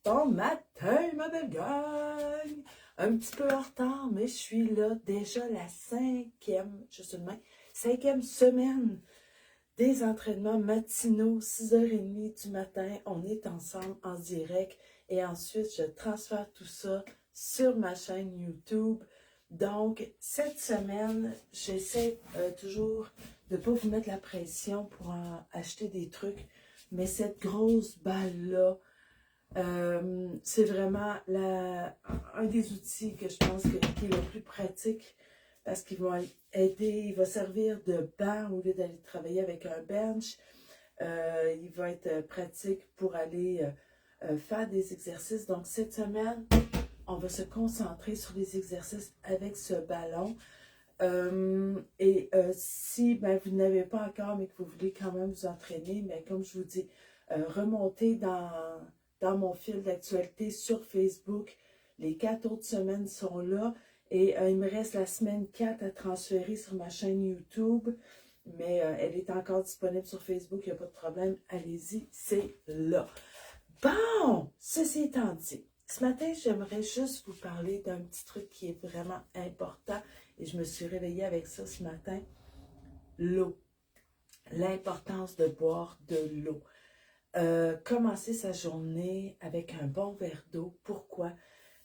Bon matin, ma belle gang! Un petit peu en retard, mais je suis là. Déjà la cinquième semaine des entraînements matinaux, 6h30 du matin. On est ensemble en direct et ensuite je transfère tout ça sur ma chaîne YouTube. Donc, cette semaine, j'essaie toujours de ne pas vous mettre la pression pour acheter des trucs, mais cette grosse balle-là, c'est vraiment un des outils que je pense qui est le plus pratique parce qu'il va aider, il va servir de banc au lieu d'aller travailler avec un bench. Il va être pratique pour aller faire des exercices. Donc cette semaine, on va se concentrer sur les exercices avec ce ballon. Si vous n'avez pas encore, mais que vous voulez quand même vous entraîner, mais comme je vous dis, remontez dans mon fil d'actualité sur Facebook. Les 4 autres semaines sont là et il me reste la semaine 4 à transférer sur ma chaîne YouTube, mais elle est encore disponible sur Facebook, il n'y a pas de problème, allez-y, c'est là. Bon, ceci étant dit, ce matin, j'aimerais juste vous parler d'un petit truc qui est vraiment important et je me suis réveillée avec ça ce matin, l'eau. L'importance de boire de l'eau. Commencer sa journée avec un bon verre d'eau. Pourquoi?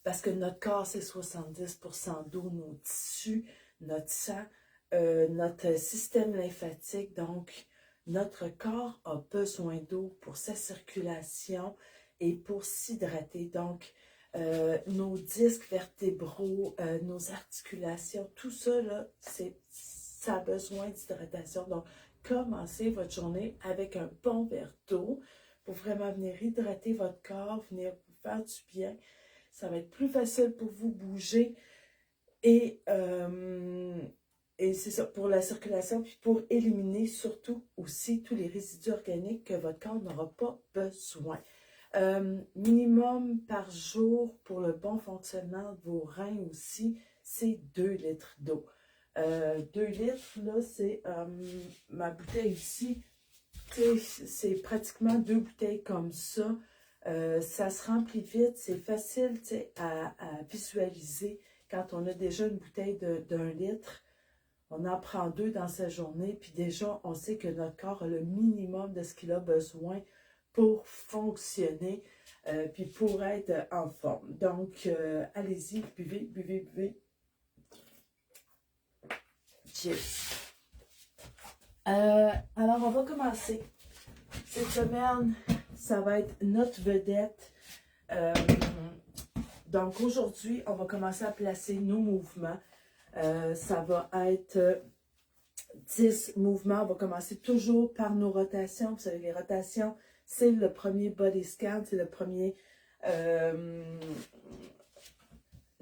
Parce que notre corps, c'est 70% d'eau, nos tissus, notre sang, notre système lymphatique. Donc, notre corps a besoin d'eau pour sa circulation et pour s'hydrater. Donc, nos disques vertébraux, nos articulations, tout ça, là, ça a besoin d'hydratation. Donc, commencez votre journée avec un bon verre d'eau pour vraiment venir hydrater votre corps, venir vous faire du bien. Ça va être plus facile pour vous bouger et c'est ça pour la circulation, puis pour éliminer surtout aussi tous les résidus organiques que votre corps n'aura pas besoin. Minimum par jour pour le bon fonctionnement de vos reins aussi, c'est 2 litres d'eau. 2 litres, là, c'est ma bouteille ici. C'est pratiquement 2 bouteilles comme ça. Ça se remplit vite, c'est facile à visualiser quand on a déjà une bouteille d'1 litre. On en prend 2 dans sa journée, puis déjà, on sait que notre corps a le minimum de ce qu'il a besoin pour fonctionner, puis pour être en forme. Donc, allez-y, buvez, buvez, buvez. Cheers. Alors, on va commencer. Cette semaine, ça va être notre vedette. Donc, aujourd'hui, on va commencer à placer nos mouvements. Ça va être 10 mouvements. On va commencer toujours par nos rotations. Vous savez, les rotations, c'est le premier body scan, c'est la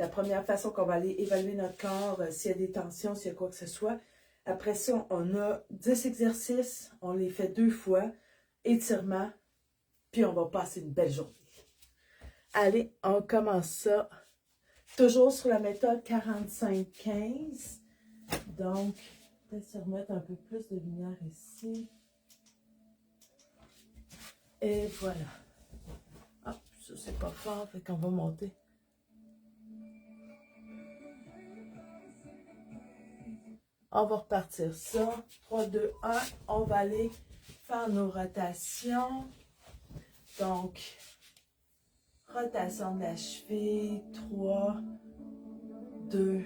première façon qu'on va aller évaluer notre corps, s'il y a des tensions, s'il y a quoi que ce soit. Après ça, on a 10 exercices, on les fait 2 fois, étirement, puis on va passer une belle journée. Allez, on commence ça. Toujours sur la méthode 45-15. Donc, peut-être se remettre un peu plus de lumière ici. Et voilà. Ah, ça c'est pas fort, fait qu'on va monter. On va repartir ça. 3, 2, 1. On va aller faire nos rotations. Donc, rotation de la cheville. 3, 2,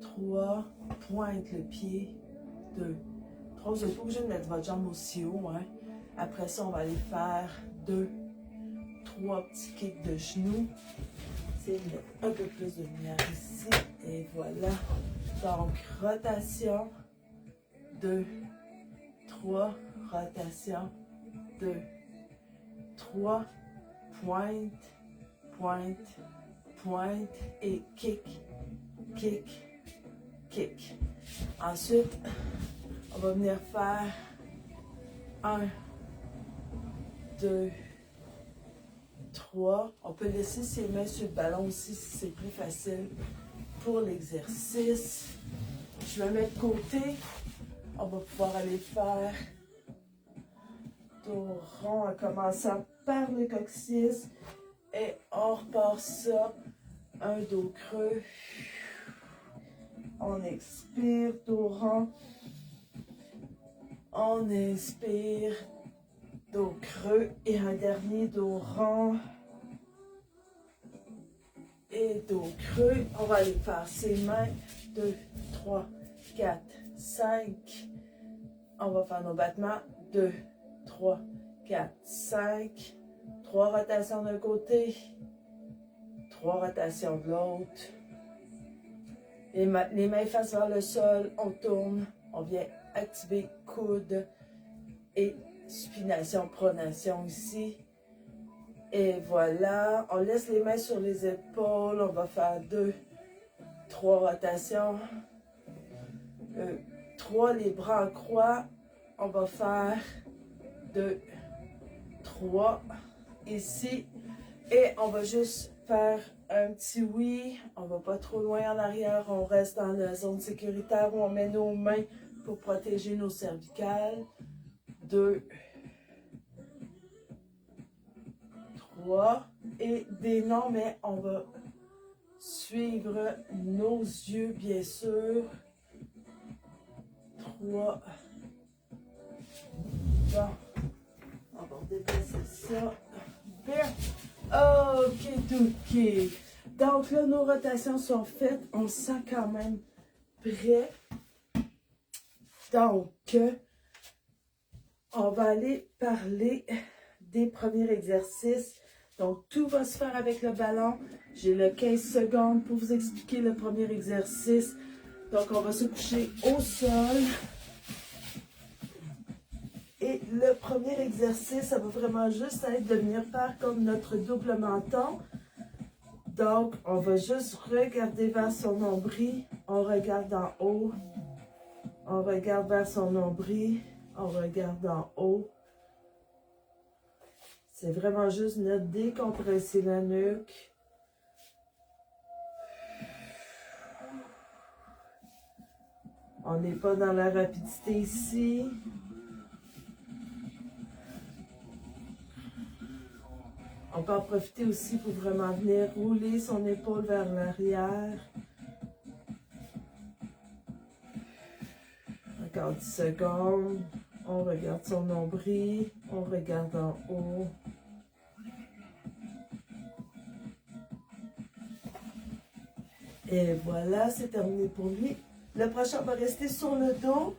3. Pointe le pied. 2, 3. Vous n'êtes pas obligé de mettre votre jambe aussi haut. Hein? Après ça, on va aller faire 2, 3 petits kicks de genoux. C'est mettre un peu plus de lumière ici. Et voilà. Donc, rotation, 2, 3, rotation, 2, 3, pointe, pointe, pointe et kick, kick, kick. Ensuite, on va venir faire 1, 2, 3. On peut laisser ses mains sur le ballon aussi si c'est plus facile pour l'exercice. Je vais mettre de côté. On va pouvoir aller faire tour rond en commençant par le coccyx Et on repart ça. Un dos creux. On expire, dos rond. On inspire, dos creux. Et un dernier dos rond. Et dos creux. On va aller faire ses mains. 2, 3, 4, 5. On va faire nos battements. 2, 3, 4, 5. 3 rotations d'un côté. 3 rotations de l'autre. Les mains face vers le sol. On tourne. On vient activer coude et supination, pronation ici. Et voilà. On laisse les mains sur les épaules. On va faire 2, 3 rotations. 3, les bras en croix. On va faire 2, 3 ici. Et on va juste faire un petit oui. On ne va pas trop loin en arrière. On reste dans la zone sécuritaire où on met nos mains pour protéger nos cervicales. 2, 3. Et des noms, mais on va suivre nos yeux, bien sûr. 3. Bon. On va déplacer ça. Bien. Ok. Donc là, nos rotations sont faites. On se sent quand même prêt. Donc, on va aller parler des premiers exercices. Donc, tout va se faire avec le ballon. J'ai le 15 secondes pour vous expliquer le premier exercice. Donc, on va se coucher au sol. Et le premier exercice, ça va vraiment juste être de venir faire comme notre double menton. Donc, on va juste regarder vers son nombril. On regarde en haut. On regarde vers son nombril. On regarde en haut. C'est vraiment juste de décompresser la nuque. On n'est pas dans la rapidité ici. On peut en profiter aussi pour vraiment venir rouler son épaule vers l'arrière. Encore 10 secondes. On regarde son nombril. On regarde en haut. Et voilà, c'est terminé pour lui. Le prochain va rester sur le dos.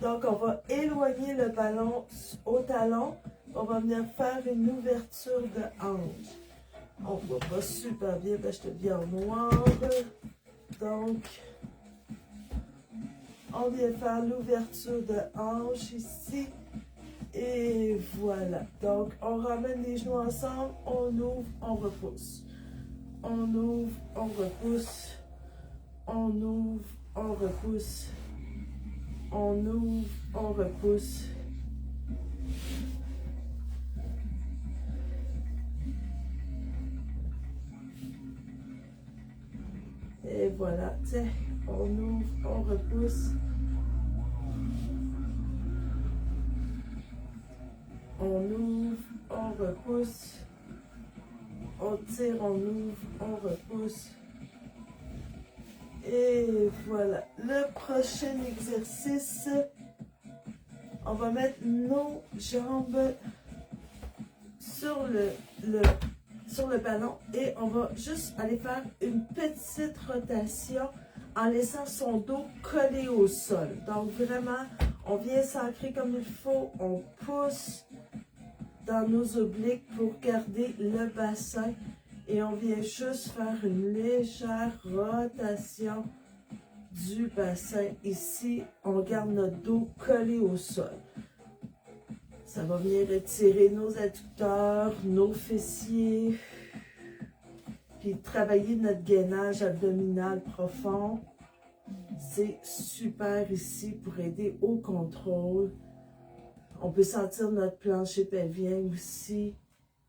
Donc, on va éloigner le ballon au talon. On va venir faire une ouverture de hanche. On ne voit pas super bien, parce que je te dis en noir. Donc, on vient faire l'ouverture de hanche ici. Et voilà. Donc, on ramène les genoux ensemble. On ouvre, on repousse. On ouvre, on repousse. On ouvre, on repousse. On ouvre, on repousse. Et voilà, tiens, on ouvre, on repousse. On ouvre, on repousse. On tire, on ouvre, on repousse. Et voilà. Le prochain exercice, on va mettre nos jambes sur le ballon et on va juste aller faire une petite rotation en laissant son dos collé au sol. Donc vraiment, on vient s'ancrer comme il faut, on pousse dans nos obliques pour garder le bassin et on vient juste faire une légère rotation du bassin. Ici, on garde notre dos collé au sol. Ça va venir étirer nos adducteurs, nos fessiers, puis travailler notre gainage abdominal profond. C'est super ici pour aider au contrôle. On peut sentir notre plancher pelvien aussi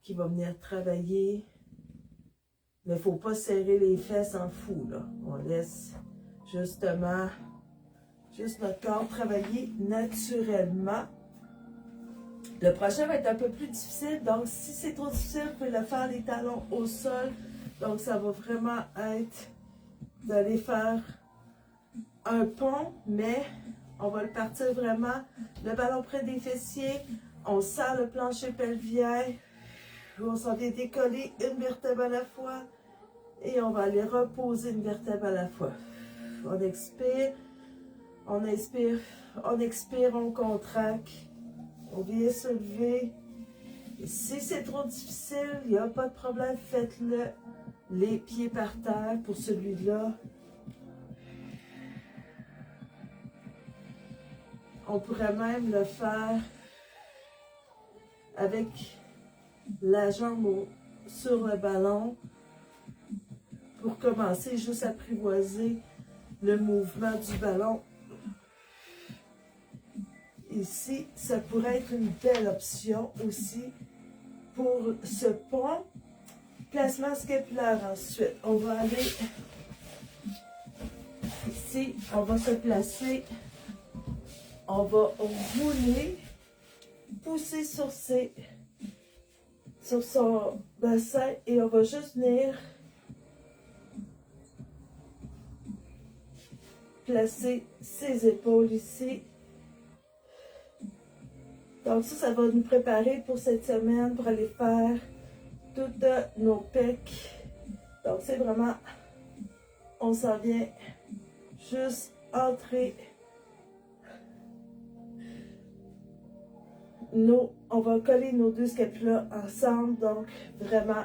qui va venir travailler. Mais il ne faut pas serrer les fesses en fou, là. On laisse justement juste notre corps travailler naturellement. Le prochain va être un peu plus difficile, donc si c'est trop difficile, vous pouvez le faire les talons au sol. Donc ça va vraiment être d'aller faire un pont, mais on va le partir vraiment, le ballon près des fessiers, on serre le plancher pelvien, on s'en vient décoller une vertèbre à la fois et on va aller reposer une vertèbre à la fois. On expire, on inspire, on expire, on contracte, on vient se lever. Et si c'est trop difficile, il n'y a pas de problème, faites-le les pieds par terre pour celui-là. On pourrait même le faire avec la jambe sur le ballon pour commencer, juste apprivoiser le mouvement du ballon. Ici, ça pourrait être une belle option aussi pour ce pont. Placement scapulaire ensuite. On va aller ici, on va se placer, on va rouler, pousser sur son bassin et on va juste venir placer ses épaules ici. Donc ça va nous préparer pour cette semaine pour aller faire toutes nos pecs. Donc c'est vraiment, on s'en vient juste entrer. On va coller nos deux scapulas ensemble, donc vraiment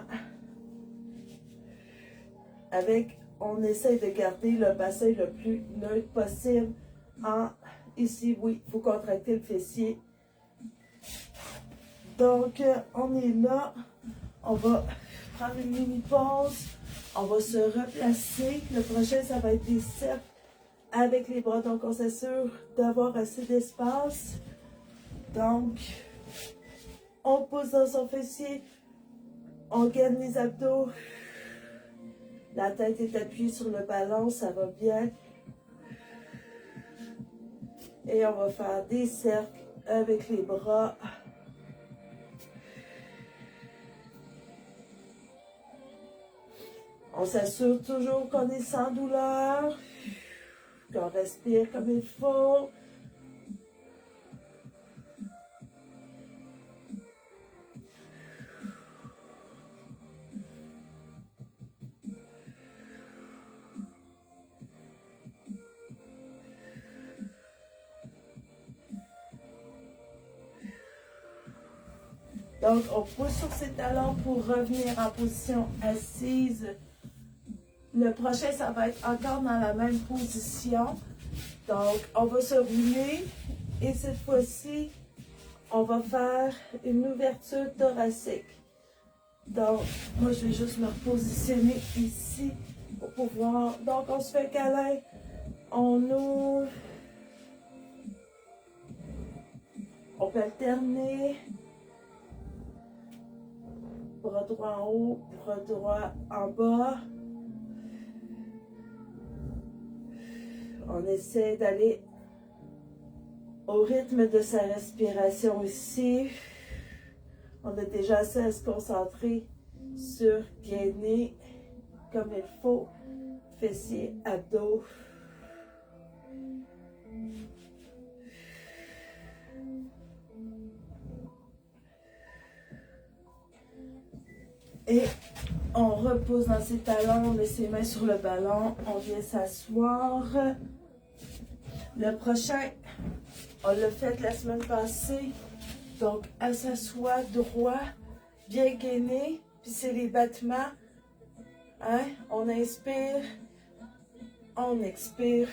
on essaie de garder le bassin le plus neutre possible. Ici, oui, il faut contracter le fessier. Donc, on est là, on va prendre une mini pause, on va se replacer. Le prochain, ça va être des cercles avec les bras, donc on s'assure d'avoir assez d'espace. Donc, on pousse dans son fessier, on gagne les abdos, la tête est appuyée sur le ballon, ça va bien. Et on va faire des cercles avec les bras. On s'assure toujours qu'on est sans douleur, qu'on respire comme il faut. Donc, on pousse sur ses talons pour revenir en position assise. Le prochain, ça va être encore dans la même position. Donc, on va se rouler et cette fois-ci, on va faire une ouverture thoracique. Donc, moi, je vais juste me repositionner ici pour pouvoir... Donc, on se fait un câlin, on ouvre, on peut alterner. Bras droit en haut, bras droit en bas. On essaie d'aller au rythme de sa respiration ici. On a déjà assez à se concentrer sur gainer comme il faut. Fessiers, abdos. Et on repose dans ses talons, on met ses mains sur le ballon, on vient s'asseoir. Le prochain, on l'a fait la semaine passée, donc elle s'assoit droit, bien gainé, puis c'est les battements. Hein? On inspire, on expire.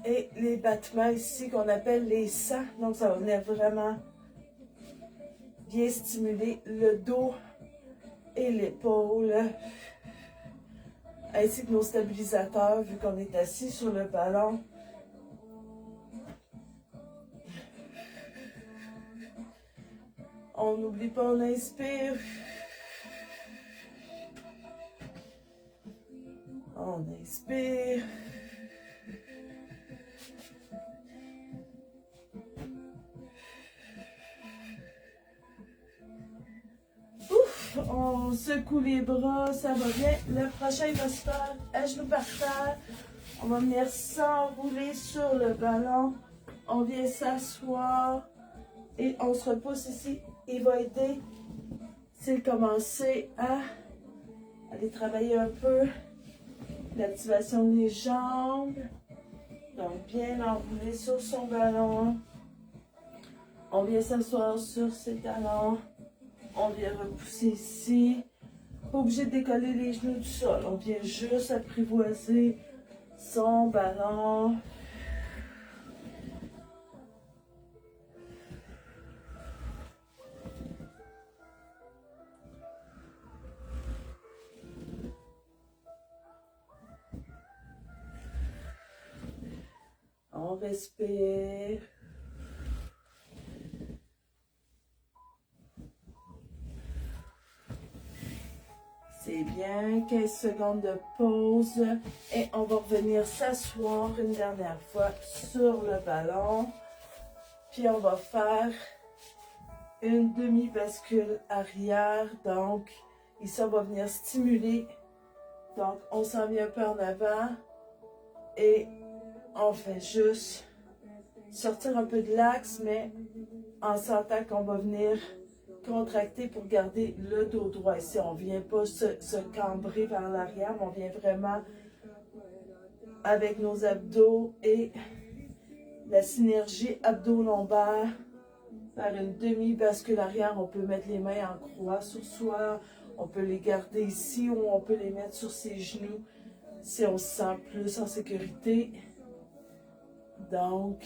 Et les battements ici qu'on appelle les sangs, donc ça va venir vraiment bien stimuler le dos et l'épaule, ainsi que nos stabilisateurs, vu qu'on est assis sur le ballon. On n'oublie pas, on inspire. On inspire. On secoue les bras, ça va bien. Le prochain, il va se faire à genoux par terre. On va venir s'enrouler sur le ballon. On vient s'asseoir et on se repousse ici. Il va aider, c'est commencer à aller travailler un peu l'activation des jambes. Donc, bien enroulé sur son ballon. On vient s'asseoir sur ses talons. On vient repousser ici. Pas obligé de décoller les genoux du sol. On vient juste apprivoiser son ballon. On respire. C'est bien, 15 secondes de pause et on va revenir s'asseoir une dernière fois sur le ballon. Puis on va faire une demi-bascule arrière. Donc, ici on va venir stimuler. Donc, on s'en vient un peu en avant et on fait juste sortir un peu de l'axe, mais en sentant qu'on va venir contracter pour garder le dos droit. Ici, on ne vient pas se cambrer vers l'arrière, mais on vient vraiment avec nos abdos et la synergie abdos-lombaire faire une demi-bascule arrière. On peut mettre les mains en croix sur soi, on peut les garder ici ou on peut les mettre sur ses genoux si on se sent plus en sécurité. Donc,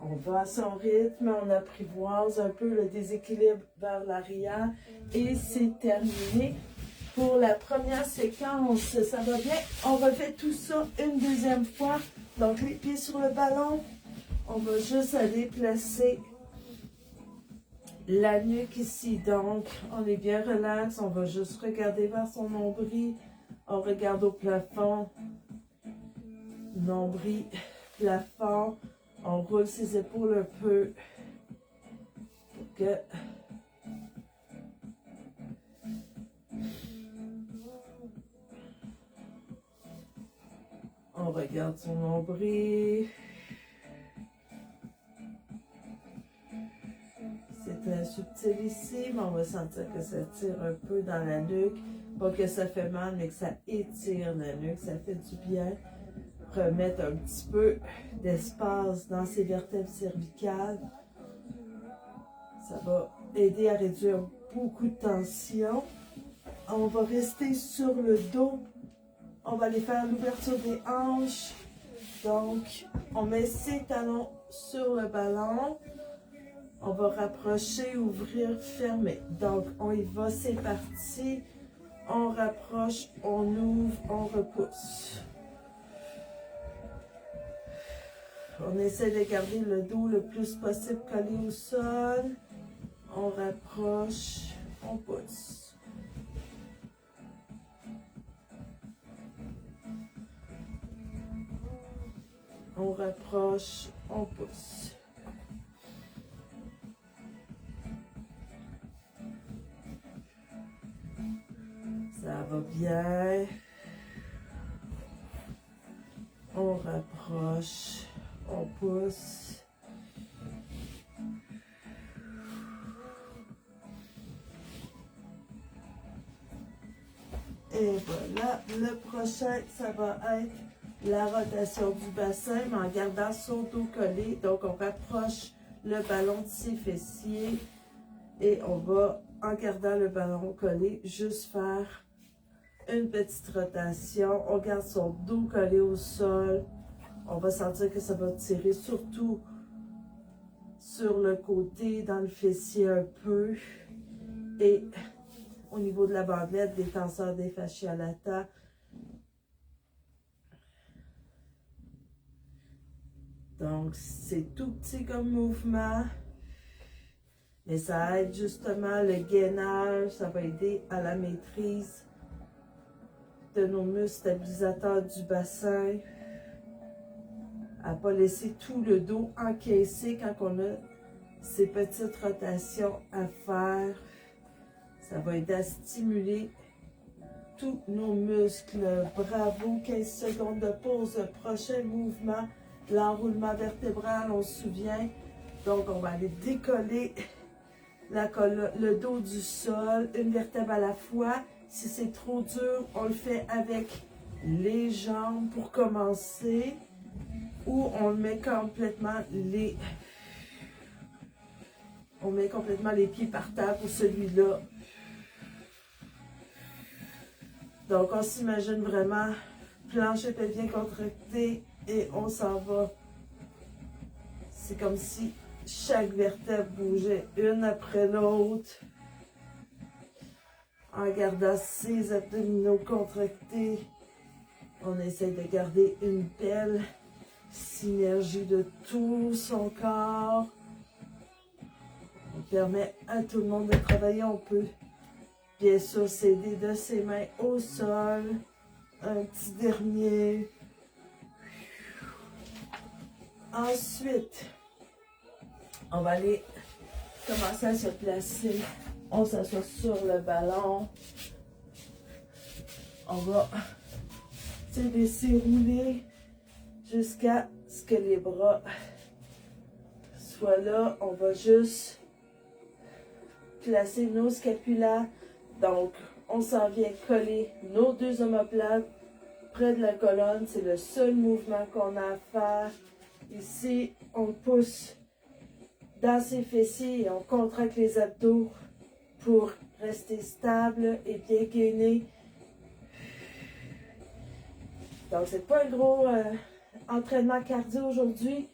on va à son rythme, on apprivoise un peu le déséquilibre vers l'arrière et c'est terminé pour la première séquence. Ça va bien. On refait tout ça une deuxième fois. Donc, les pieds sur le ballon. On va juste aller placer la nuque ici. Donc, on est bien relax. On va juste regarder vers son nombril. On regarde au plafond. Nombril, plafond. On roule ses épaules un peu pour que on regarde son nombril. C'est très subtil ici, mais on va sentir que ça tire un peu dans la nuque. Pas que ça fait mal, mais que ça étire la nuque, ça fait du bien. Remettre un petit peu d'espace dans ses vertèbres cervicales. Ça va aider à réduire beaucoup de tension. On va rester sur le dos. On va aller faire l'ouverture des hanches. Donc, on met ses talons sur le ballon. On va rapprocher, ouvrir, fermer. Donc, on y va, c'est parti. On rapproche, on ouvre, on repousse. On essaie de garder le dos le plus possible collé au sol. On rapproche, on pousse. On rapproche, on pousse. Ça va bien. On rapproche, on pousse. Et voilà, le prochain, ça va être la rotation du bassin, mais en gardant son dos collé. Donc, on rapproche le ballon de ses fessiers et on va, en gardant le ballon collé, juste faire une petite rotation. On garde son dos collé au sol. On va sentir que ça va tirer surtout sur le côté, dans le fessier un peu. Et au niveau de la bandelette, des tenseurs des fasciales lata. Donc, c'est tout petit comme mouvement. Mais ça aide justement le gainage. Ça va aider à la maîtrise de nos muscles stabilisateurs du bassin. À ne pas laisser tout le dos encaissé quand on a ces petites rotations à faire. Ça va aider à stimuler tous nos muscles. Bravo, 15 secondes de pause. Le prochain mouvement, l'enroulement vertébral, on se souvient. Donc, on va aller décoller le dos du sol, une vertèbre à la fois. Si c'est trop dur, on le fait avec les jambes pour commencer. Ou on met complètement les pieds par terre pour celui-là. Donc, on s'imagine vraiment, plancher peut bien contracté et on s'en va. C'est comme si chaque vertèbre bougeait une après l'autre. En gardant ses abdominaux contractés, on essaie de garder une belle synergie de tout son corps. On permet à tout le monde de travailler. On peut bien sûr s'aider de ses mains au sol. Un petit dernier. Ensuite, on va aller commencer à se placer. On s'assoit sur le ballon. On va se laisser rouler jusqu'à ce que les bras soient là. On va juste placer nos scapulaires. Donc, on s'en vient coller nos deux omoplates près de la colonne. C'est le seul mouvement qu'on a à faire. Ici, on pousse dans ses fessiers et on contracte les abdos pour rester stable et bien gainé. Donc, c'est pas un gros entraînement cardio aujourd'hui,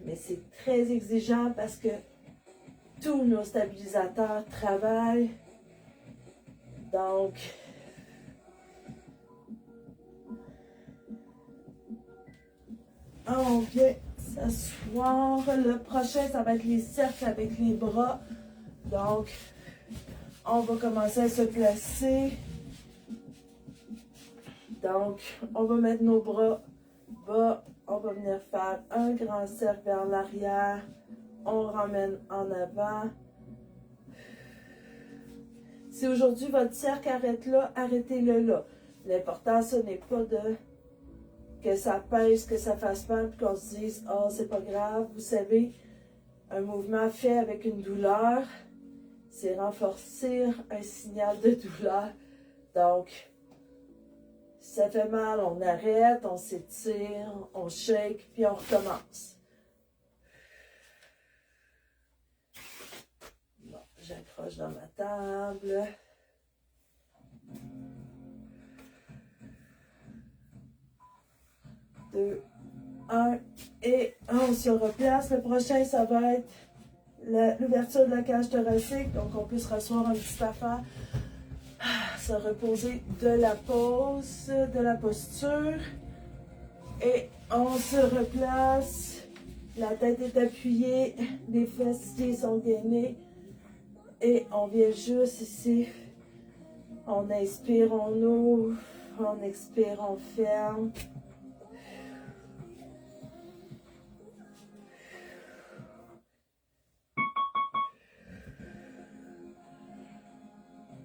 mais c'est très exigeant parce que tous nos stabilisateurs travaillent. Donc, on vient s'asseoir. Le prochain, ça va être les cercles avec les bras. Donc, on va commencer à se placer. Donc, on va mettre nos bras bas. On va venir faire un grand cercle vers l'arrière. On ramène en avant. Si aujourd'hui votre cercle arrête là, arrêtez-le là. L'important, ce n'est pas que ça pèse, que ça fasse mal, puis qu'on se dise « Oh, c'est pas grave ». Vous savez, un mouvement fait avec une douleur, c'est renforcer un signal de douleur. Donc, si ça fait mal, on arrête, on s'étire, on shake, puis on recommence. Bon, j'accroche dans ma table. Deux, un, et on se replace. Le prochain, ça va être l'ouverture de la cage thoracique. Donc, on peut se rasseoir un petit affaire, se reposer de la pose, de la posture. Et on se replace. La tête est appuyée, les fessiers sont gainés. Et on vient juste ici. On inspire, on ouvre. On expire, on ferme.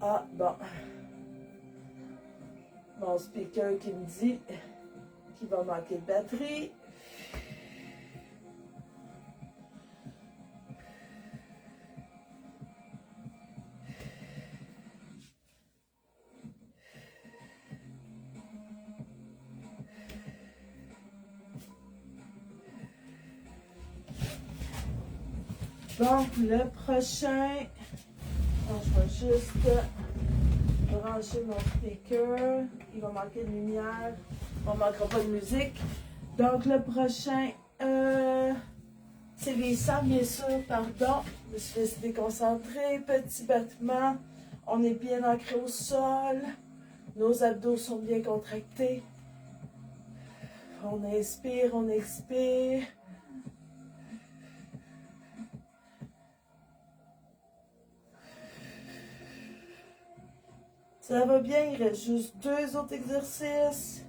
Ah, bon. Mon speaker qui me dit qu'il va manquer de batterie. Donc, le prochain, je vais juste brancher mon speaker. Il va manquer de lumière. On ne manquera pas de musique. Donc, le prochain, c'est les sangs, bien sûr, pardon. Je me suis laissé déconcentrer. Petit battement. On est bien ancré au sol. Nos abdos sont bien contractés. On inspire, on expire. Ça va bien, il reste juste 2 autres exercices.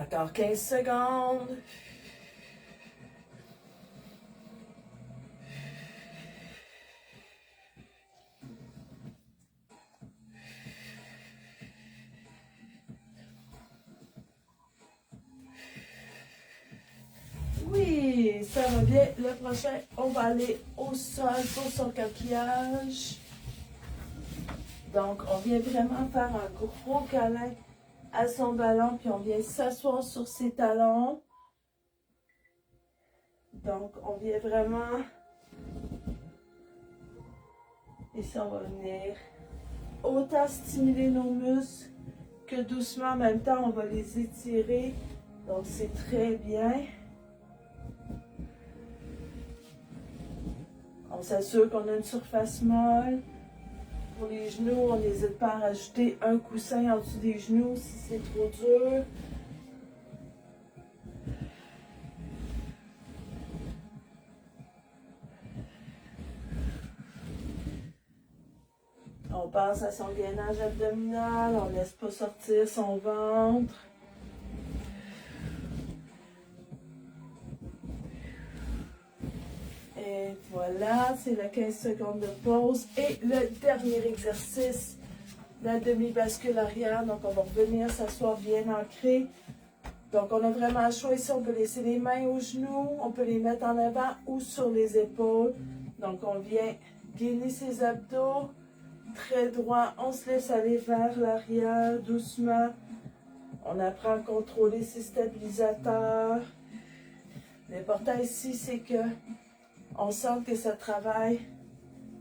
Encore 15 secondes. Oui, ça va bien. Le prochain, on va aller au sol pour son coquillage. Donc, on vient vraiment faire un gros câlin à son ballon, puis on vient s'asseoir sur ses talons. Donc, on vient vraiment... Ici, on va venir autant stimuler nos muscles que doucement, en même temps, on va les étirer. Donc, c'est très bien. On s'assure qu'on a une surface molle. Pour les genoux, on n'hésite pas à rajouter un coussin en dessous des genoux si c'est trop dur. On passe à son gainage abdominal, on ne laisse pas sortir son ventre. Et voilà, c'est le 15 secondes de pause. Et le dernier exercice, la demi-bascule arrière. Donc, on va revenir s'asseoir bien ancré. Donc, on a vraiment le choix ici. On peut laisser les mains aux genoux, on peut les mettre en avant ou sur les épaules. Donc, on vient gainer ses abdos. Très droit, on se laisse aller vers l'arrière doucement. On apprend à contrôler ses stabilisateurs. L'important ici, c'est que on sent que ça travaille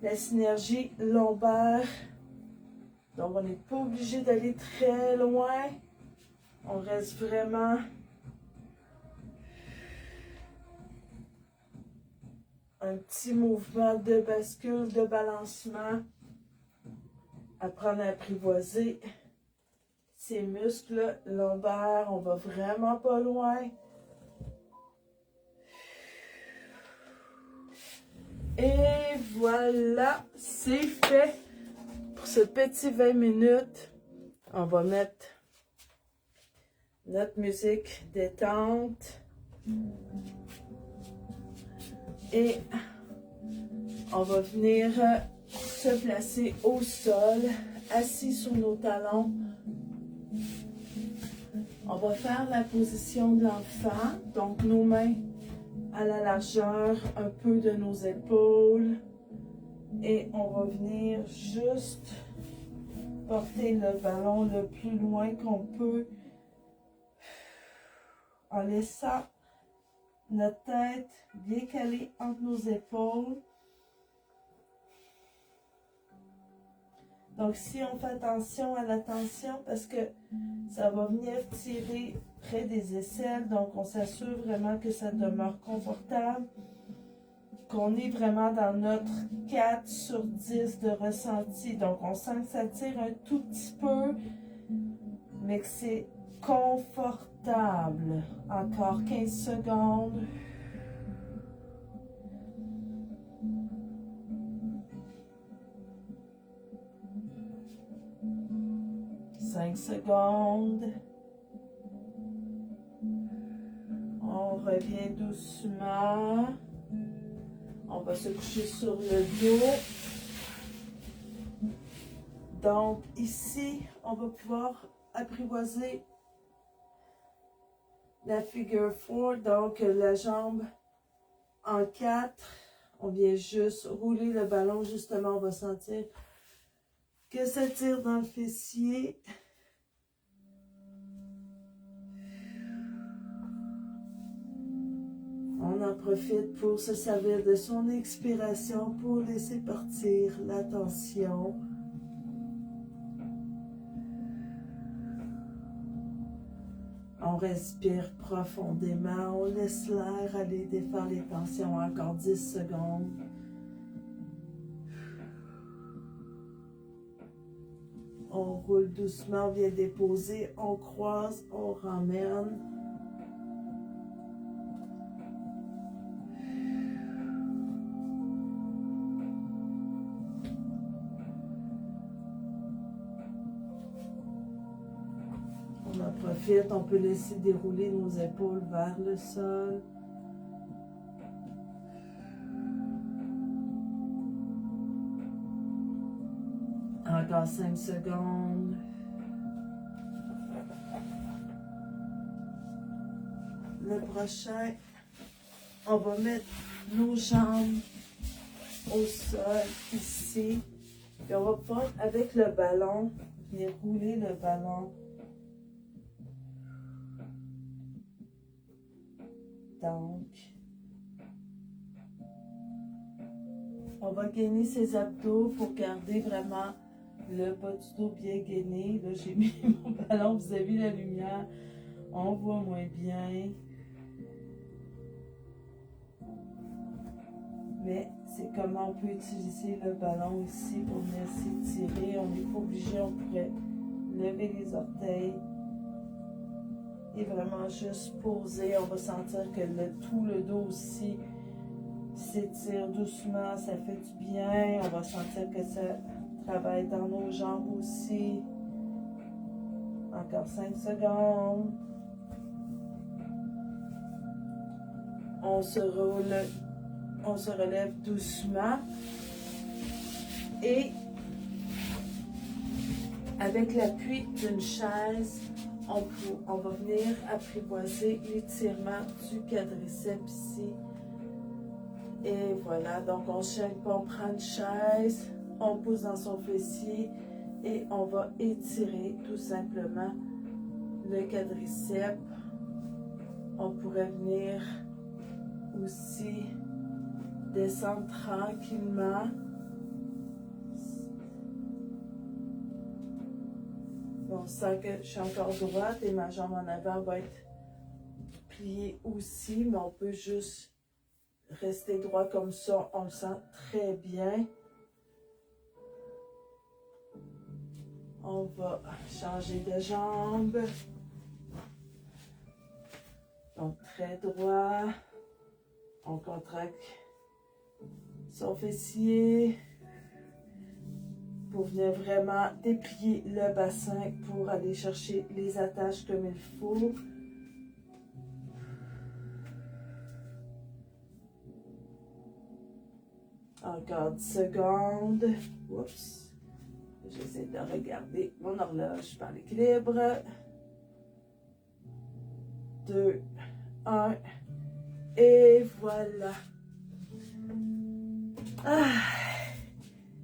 la synergie lombaire. Donc, on n'est pas obligé d'aller très loin. On reste vraiment un petit mouvement de bascule, de balancement. Apprendre à apprivoiser ces muscles lombaires. On va vraiment pas loin. Et voilà, c'est fait pour ce petit 20 minutes. On va mettre notre musique détente. Et on va venir se placer au sol, assis sur nos talons. On va faire la position de l'enfant, donc nos mains à la largeur un peu de nos épaules. Et on va venir juste porter le ballon le plus loin qu'on peut en laissant notre tête bien calée entre nos épaules. Donc, si on fait attention à la tension, parce que ça va venir tirer près des aisselles, donc on s'assure vraiment que ça demeure confortable, qu'on est vraiment dans notre 4 sur 10 de ressenti. Donc, on sent que ça tire un tout petit peu, mais que c'est confortable. Encore 15 secondes. 5 secondes. On revient doucement. On va se coucher sur le dos. Donc ici, on va pouvoir apprivoiser la figure 4, donc la jambe en 4. On vient juste rouler le ballon, justement, on va sentir que ça tire dans le fessier. On en profite pour se servir de son expiration pour laisser partir la tension. On respire profondément, on laisse l'air aller défaire les tensions, encore 10 secondes. On roule doucement, on vient déposer, on croise, on ramène. On J'en profite, on peut laisser dérouler nos épaules vers le sol. Encore 5 secondes. Le prochain, on va mettre nos jambes au sol ici. Puis on va pouvoir, avec le ballon, venir rouler le ballon. Donc, on va gainer ses abdos pour garder vraiment le bas du dos bien gainé. Là, j'ai mis mon ballon vis-à-vis la lumière. On voit moins bien. Mais c'est comment on peut utiliser le ballon ici pour venir s'étirer. On n'est pas obligé, on pourrait lever les orteils et vraiment juste poser. On va sentir que tout le dos aussi s'étire doucement, ça fait du bien. On va sentir que ça travaille dans nos jambes aussi. Encore 5 secondes. On se relève doucement et avec l'appui d'une chaise, on va venir apprivoiser l'étirement du quadriceps ici. Et voilà, donc on ne chaîne pas, on prend une chaise, on pousse dans son fessier et on va étirer tout simplement le quadriceps. On pourrait venir aussi descendre tranquillement. On sent que je suis encore droite et ma jambe en avant va être pliée aussi, mais on peut juste rester droit comme ça. On le sent très bien. On va changer de jambe. Donc très droit. On contracte son fessier pour venir vraiment déplier le bassin pour aller chercher les attaches comme il faut. Encore 10 secondes. Oups. J'essaie de regarder mon horloge par l'équilibre. 2, 1. Et voilà.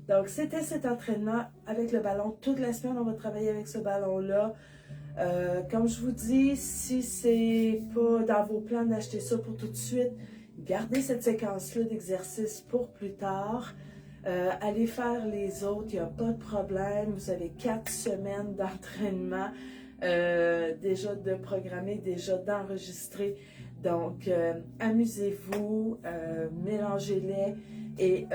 Donc, c'était cet entraînement avec le ballon. Toute la semaine, on va travailler avec ce ballon-là. Comme je vous dis, si c'est pas dans vos plans d'acheter ça pour tout de suite, gardez cette séquence-là d'exercice pour plus tard. Allez faire les autres, il n'y a pas de problème. Vous avez 4 semaines d'entraînement déjà de programmer, déjà d'enregistrer. Donc, amusez-vous, mélangez-les et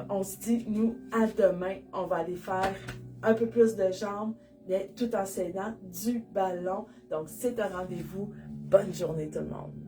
on se dit, nous, à demain, on va aller faire un peu plus de jambes, mais tout en s'aidant du ballon. Donc, c'est un rendez-vous. Bonne journée tout le monde.